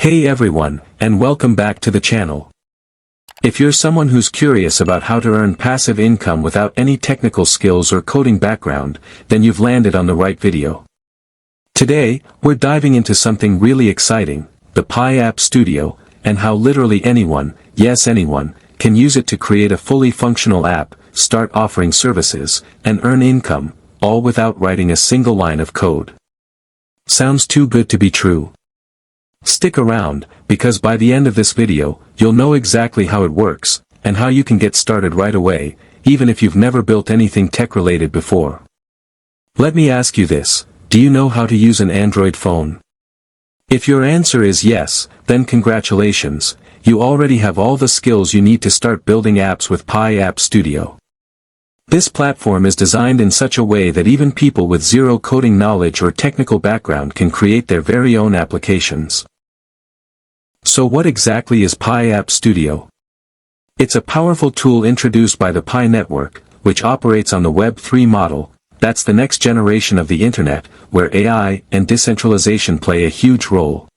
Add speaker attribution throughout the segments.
Speaker 1: Hey everyone, and welcome back to the channel. If you're someone who's curious about how to earn passive income without any technical skills or coding background, then you've landed on the right video. Today, we're diving into something really exciting, the Pi App Studio, and how literally anyone, yes anyone, can use it to create a fully functional app, start offering services, and earn income, all without writing a single line of code. Sounds too good to be true. Stick around, because by the end of this video, you'll know exactly how it works, and how you can get started right away, even if you've never built anything tech-related before. Let me ask you this, do you know how to use an Android phone? If your answer is yes, then congratulations, you already have all the skills you need to start building apps with Pi App Studio. This platform is designed in such a way that even people with zero coding knowledge or technical background can create their very own applications. So what exactly is Pi App Studio? It's a powerful tool introduced by the Pi network, which operates on the Web3 model. That's the next generation of the internet, where AI and decentralization play a huge role.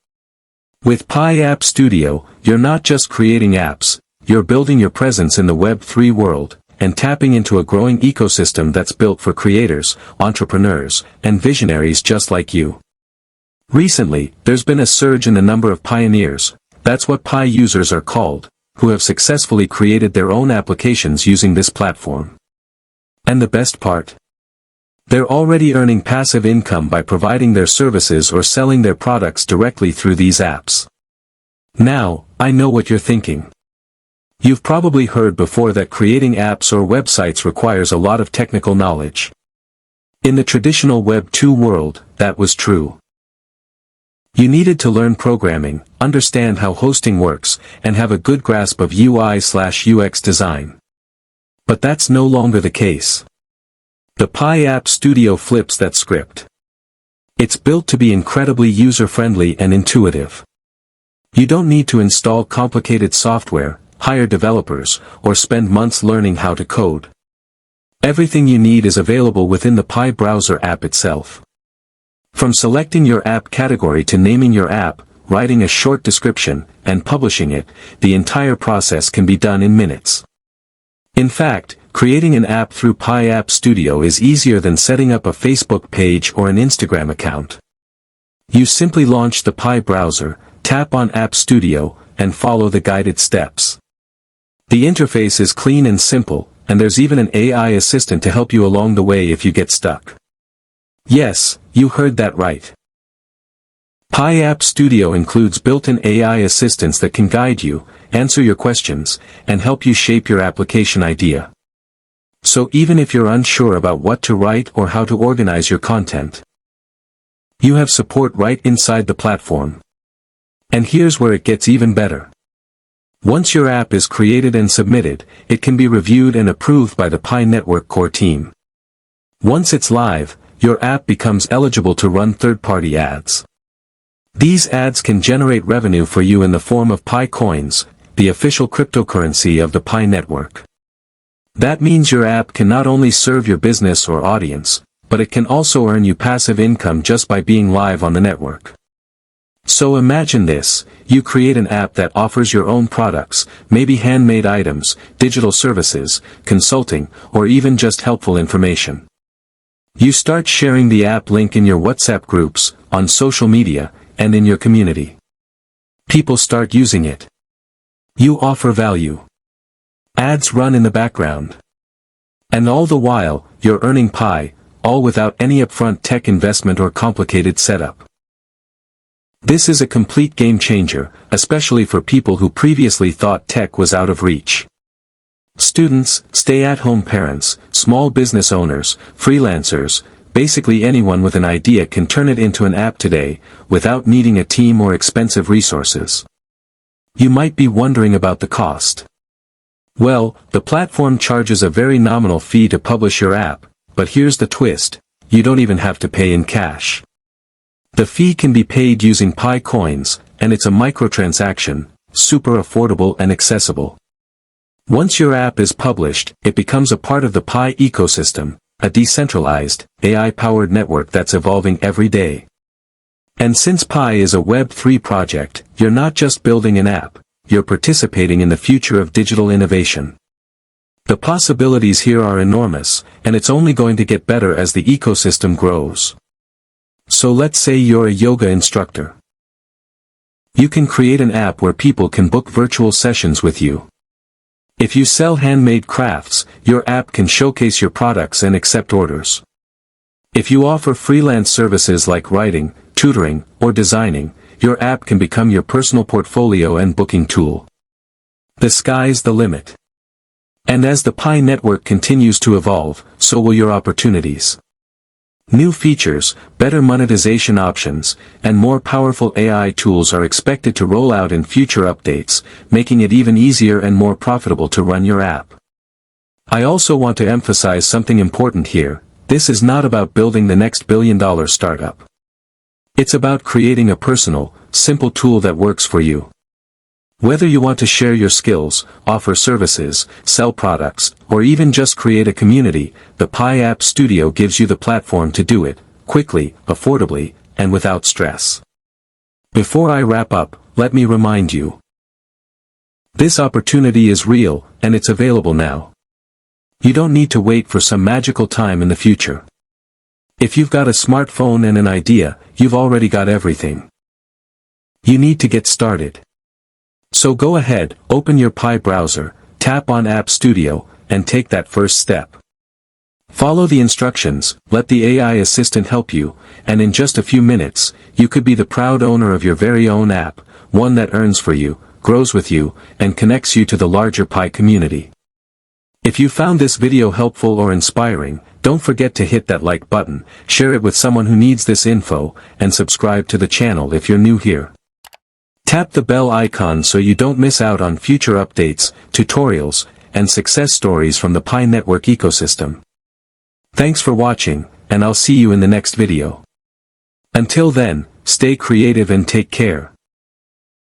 Speaker 1: With Pi App Studio, you're not just creating apps, you're building your presence in the Web3 world, and tapping into a growing ecosystem that's built for creators, entrepreneurs, and visionaries just like you. Recently, there's been a surge in the number of pioneers, that's what Pi users are called, who have successfully created their own applications using this platform. And the best part? They're already earning passive income by providing their services or selling their products directly through these apps. Now, I know what you're thinking. You've probably heard before that creating apps or websites requires a lot of technical knowledge. In the traditional Web2 world, that was true. You needed to learn programming, understand how hosting works, and have a good grasp of UI/UX design. But that's no longer the case. The Pi App Studio flips that script. It's built to be incredibly user-friendly and intuitive. You don't need to install complicated software, hire developers, or spend months learning how to code. Everything you need is available within the Pi browser app itself. From selecting your app category to naming your app, writing a short description, and publishing it, the entire process can be done in minutes. In fact, creating an app through Pi App Studio is easier than setting up a Facebook page or an Instagram account. You simply launch the Pi browser, tap on App Studio, and follow the guided steps. The interface is clean and simple, and there's even an AI assistant to help you along the way if you get stuck. Yes, you heard that right. Pi App Studio includes built-in AI assistants that can guide you, answer your questions, and help you shape your application idea. So even if you're unsure about what to write or how to organize your content, you have support right inside the platform. And here's where it gets even better. Once your app is created and submitted, it can be reviewed and approved by the Pi network core team. Once it's live, your app becomes eligible to run third-party ads. These ads can generate revenue for you in the form of Pi coins, the official cryptocurrency of the Pi network. That means your app can not only serve your business or audience, but it can also earn you passive income just by being live on the network. So imagine this, you create an app that offers your own products, maybe handmade items, digital services, consulting, or even just helpful information. You start sharing the app link in your WhatsApp groups, on social media, and in your community. People start using it. You offer value. Ads run in the background. And all the while, you're earning Pi, all without any upfront tech investment or complicated setup. This is a complete game changer, especially for people who previously thought tech was out of reach. Students, stay-at-home parents, small business owners, freelancers, basically anyone with an idea can turn it into an app today, without needing a team or expensive resources. You might be wondering about the cost. Well, the platform charges a very nominal fee to publish your app, but here's the twist, you don't even have to pay in cash. The fee can be paid using Pi coins, and it's a microtransaction, super affordable and accessible. Once your app is published, it becomes a part of the Pi ecosystem, a decentralized, AI-powered network that's evolving every day. And since Pi is a Web3 project, you're not just building an app, you're participating in the future of digital innovation. The possibilities here are enormous, and it's only going to get better as the ecosystem grows. So let's say you're a yoga instructor. You can create an app where people can book virtual sessions with you. If you sell handmade crafts, your app can showcase your products and accept orders. If you offer freelance services like writing, tutoring, or designing, your app can become your personal portfolio and booking tool. The sky's the limit. And as the Pi network continues to evolve, so will your opportunities. New features, better monetization options, and more powerful AI tools are expected to roll out in future updates, making it even easier and more profitable to run your app. I also want to emphasize something important here. This is not about building the next billion-dollar startup. It's about creating a personal, simple tool that works for you. Whether you want to share your skills, offer services, sell products, or even just create a community, the Pi App Studio gives you the platform to do it, quickly, affordably, and without stress. Before I wrap up, let me remind you. This opportunity is real, and it's available now. You don't need to wait for some magical time in the future. If you've got a smartphone and an idea, you've already got everything. You need to get started. So go ahead, open your Pi browser, tap on App Studio, and take that first step. Follow the instructions, let the AI assistant help you, and in just a few minutes, you could be the proud owner of your very own app, one that earns for you, grows with you, and connects you to the larger Pi community. If you found this video helpful or inspiring, don't forget to hit that like button, share it with someone who needs this info, and subscribe to the channel if you're new here. Tap the bell icon so you don't miss out on future updates, tutorials, and success stories from the Pi network ecosystem. Thanks for watching, and I'll see you in the next video. Until then, stay creative and take care.